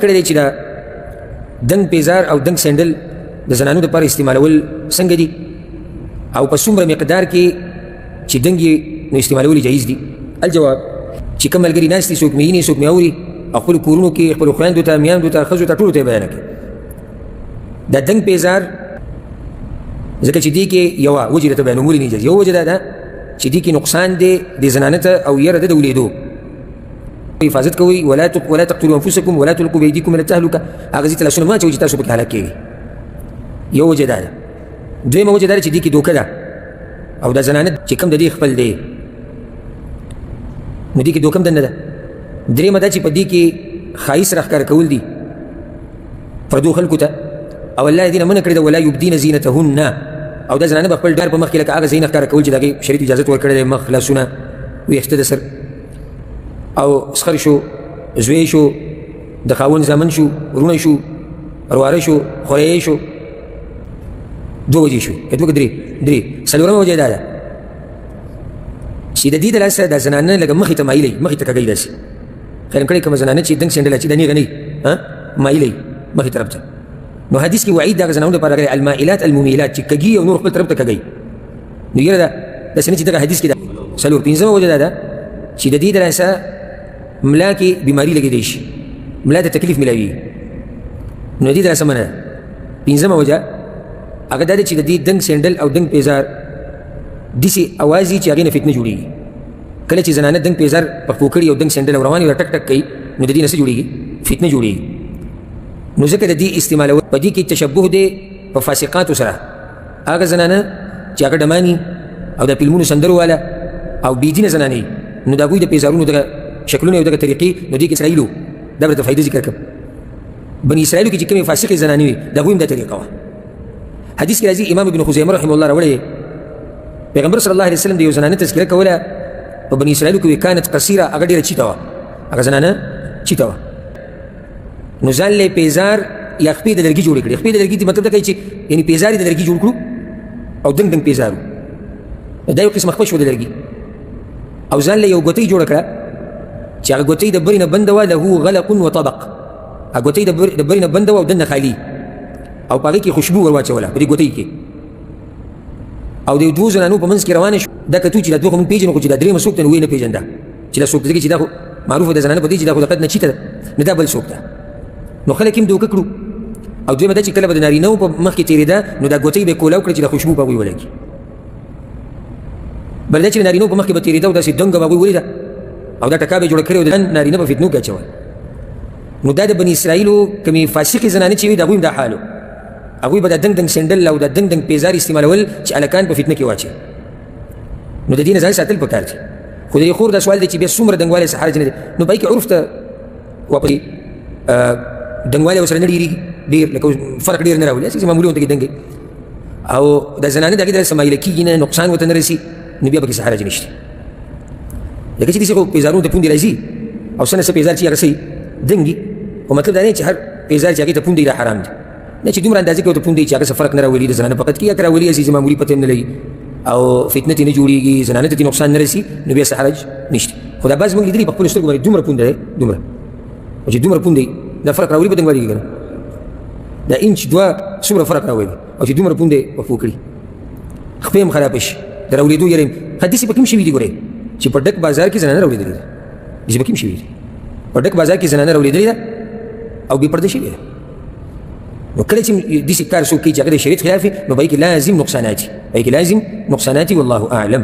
کړی دی چې دا دنګ پیزار او دنګ سینډل د زنانو دپاره استعمالول څنګه دي او په څومره مقدار کې چې دنګ یې نو استعمالول جایز دي. الجواب چې کوم ملګري ناست دي څوک مې ویني څوک مې اوري او خپلو کورونو کې خپلو خویندو ته میاندو ته ښځو ته ټولو ته یې بیانه کړي. دا دنګ پیزار ځکه چې دې کې یوه وجې درته بیانومولې نه جایز. یوه وجه دا ده چې دې کې نقصان دی د زنانه ته او یره ده د ولیدو. حفاظت کوي ولا تقتلوا انفسکم ولا تلقوا بأیدیکم الى التهلکه. هغه ځای ته لاسونه مه اچوئ چې تاسو پکې هلاک کېږئ. یوه وجه دا ده. دویمه وجه دا ده چې دې کې دوکه ده او دا زنانه چې کوم د دې خپل دی نو دې کې دوکه هم دننه ده. درېیمه دا چې په دې کې ښایست راښکاره کول دي پردو خلکو ته او الله یې دې نه منع کړې ده ولا یبدین زینتهن. او دا زنانه به خپل ډار په مخ کې لکه هغه زینه ښکاره کول چې د هغې شریعت اجازت ورکړی دی مخ لاسونه ویښته د سر او سخر شو زوی شو د خاوند زامن شو ورونه شو ورواره شو خوریی شو. دوه وجې شو دوه درې څلورمه وجه دا ده چې د دې د لاسه دا زنانه لږه مخې ته مایلوي مخې ته کږوي داسې خیر کړی کومه زنانه چې دنګ سینډل اچي د نیغه نه مایلوي مخې طرف ته. نو حدیث کې وعید دغه زنانو دپاره راغلی المائلات الممیلات چې کږي او نور خپل طرف ته کږوي. نو یره ده داسې نه چې دغه حدیث کې ده. څلور پنځمه وجه دا ده چې د دې د لاسه ملا کې بیماري لګېدی شي ملا ته تکلیف میلاوي نو دې د لاسه منع ده. پنځمه وجه هغه دا ده چې د دې دنګ سینډل او دنګ پیزار داسې اواز وي چې هغې نه فتنه جوړېږي. کله چې زنانه دنګ پیزار په پښو کړي او دنګ سینډل او روان وي ټک ټک کوي نو د دې نه څه جوړېږي فتنه جوړېږي. نو ځکه د دې استعمالول په دې کې تشبه دی په فاسقاتو سره. هغه زنانه چې هغه ډماني او د فلمونو سندرو والا او بېدینه زنانې نو د هغوی د پیزارونو دغه شکلونه او دغه طریقې نو دې کې اسرائیلو دا به درته فایده ذکر کړم. بني اسرائیلو کې چې کومې فاسقې زنانې وي د هغوی هم دا طریقه وه. حدیث کې راځي امام ابن خزیمه رحمه الله راوړی پیغمبر صلی الله علیه وسلم د یو زنانه تذکره کوله په بني اسرائیلو کې کانت قصیره هغه ډېره چیته وه هغه زنانه چیته وه. نو ځان له پیزار یا خپې د لرګي جوړې کړې. خپې د لرګي مطلب دا کوي چې یعنې پیزار یې د لرګي جوړ کړو او دنګ دنګ پیزار دا یو قسمه خپه شو د لرګي او ځان له یو ګوتۍ جوړه کړه چې هغه ګوتۍ د برې نه بنده وه له غلق و طبق. هغه ګوتۍ د برې نه بنده وه او دننه خالي او په هغې کې خوشبو ور واچوله په دې ګوتۍ کې او د دوو زنانو په منځ کې روانه شو. دا کتو چې دا دوه خو موږ پېژنو خو چې دا درېیمه څوک ده نو ویې نه پېژنده چې دا څوک ده ځکه چې دا خو معروفه ده زنانه په دې چې دا خو د قد نه چیته ده نو دا بل څوک ده. نو خلک یې هم دوکه کړو. او دویمه دا چې کله به د نارینهو په مخ کې تېرېده نو دا ګوتۍ به یې کولاو کړه چې دا خوشبو په هغوی ولګي. بل دا چې د نارینهو په مخ کې به تېرېده او داسې دنګه به هغوی ولیده او دا ټکا به یې جوړه کړې او د نارینه په فتنو کې اچول. نو دا د بني اسرائیلو کومې فاسقې زنانې چې وي د هغوی هم دا حال و. هغوی به د دنګ دنګ سینډل او د دنګ دنګ پیزار استعمالول چې هلکان په فتنه کې واچي. نو د دې نه ځان ساتل پکار دي. خو د دې خور دا سوال دی چې بیا څومره دنګوالی څه حرج نه دی. نو په هغې کې عرف ته واپسې دنګوالی ورسره نه ډېرېږي ډېر لکه فرق ډېر نه راولي هسې معمولي ورته کې دنګې او دا زنانه د هغې داسې مایله کېږي نه نقصان ورته نه رسي نو بیا پکې څه حرج نشته. لکه چې داسې خو پیزارونو ته پوندې راځي او څه نه څه پیزار چې هغه څه دنګي خو مطلب دا نه چې هر پیزار چې هغې ته پوندې دا حرام دی نه چې دومره اندازې کې ورته پوندې چې هغه څه فرق نه راولي د زنانه په قد کې یا که راولي هسې معمولي پته هم نه لګي او فتنه ترې نه جوړېږي زنانه ته ترې نقصان نه رسي نو بیا څه حرج نشته. خو دا بعض موږ لیدلي په خپلو سترګو باندې دومره پونده دی دومره او چې دومره پونده دا فرق راولي په دنګوالي کې که نه دا انچ دوه څومره فرق راولي او چې دومره پونده وفو کړي خپې هم خرابه شي د راولېدو یاره حدیث په کوم شوي دي ګورئ چې په ډک بازار کې زنانه راولېدلې ده. داسې په کوم شوي دي په ډک بازار کې زنانه راولېدلې ده او بې پرده شوې ده. نو کله چې داسې کار څوک کوي چې هغه د شریعت خلاف وي نو په هغې کې لازم نقصانات والله اعلم.